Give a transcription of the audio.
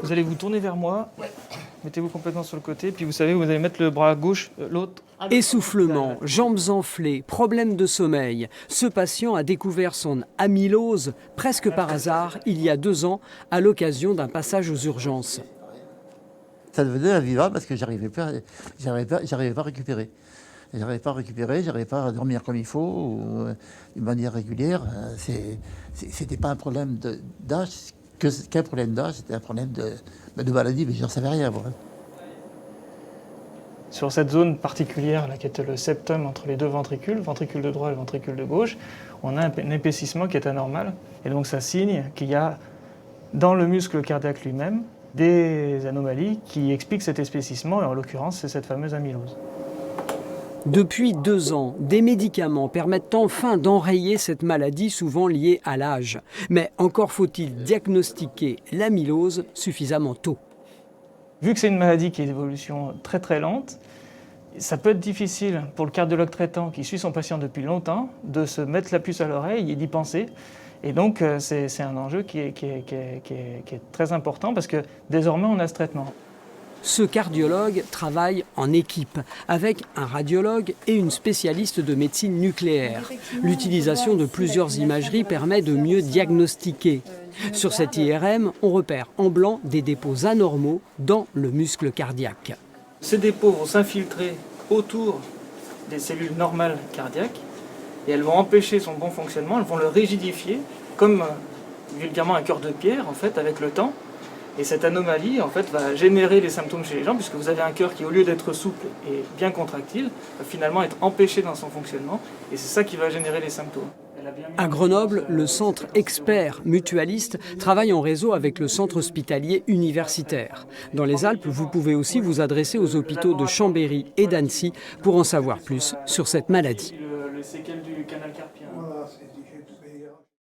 Vous allez vous tourner vers moi. Ouais. Mettez-vous complètement sur le côté, puis vous savez, vous allez mettre le bras gauche, l'autre. Essoufflement, jambes enflées, problèmes de sommeil. Ce patient a découvert son amylose presque par hasard il y a 2 ans à l'occasion d'un passage aux urgences. Ça devenait invivable parce que j'arrivais pas à récupérer. J'arrivais pas à dormir comme il faut, ou d'une manière régulière. C'était pas un problème d'âge, qu'un problème d'âge, c'était un problème de maladie, mais j'en savais rien, moi. Sur cette zone particulière là, qui était le septum entre les deux ventricules, ventricule de droite et ventricule de gauche, on a un épaississement qui est anormal. Et donc ça signe qu'il y a dans le muscle cardiaque lui-même des anomalies qui expliquent cet épaississement, et en l'occurrence c'est cette fameuse amylose. Depuis 2 ans, des médicaments permettent enfin d'enrayer cette maladie souvent liée à l'âge. Mais encore faut-il diagnostiquer l'amylose suffisamment tôt. Vu que c'est une maladie qui est d'évolution très très lente, ça peut être difficile pour le cardiologue traitant qui suit son patient depuis longtemps de se mettre la puce à l'oreille et d'y penser. Et donc c'est un enjeu qui est très important parce que désormais on a ce traitement. Ce cardiologue travaille en équipe avec un radiologue et une spécialiste de médecine nucléaire. L'utilisation de plusieurs imageries permet de mieux diagnostiquer. Sur cette IRM, on repère en blanc des dépôts anormaux dans le muscle cardiaque. Ces dépôts vont s'infiltrer autour des cellules normales cardiaques et elles vont empêcher son bon fonctionnement, elles vont le rigidifier comme vulgairement un cœur de pierre en fait avec le temps. Et cette anomalie en fait va générer les symptômes chez les gens puisque vous avez un cœur qui au lieu d'être souple et bien contractile va finalement être empêché dans son fonctionnement et c'est ça qui va générer les symptômes. À Grenoble, le centre expert mutualiste travaille en réseau avec le centre hospitalier universitaire. Dans les Alpes, vous pouvez aussi vous adresser aux hôpitaux de Chambéry et d'Annecy pour en savoir plus sur cette maladie. Les séquelles du canal carpien.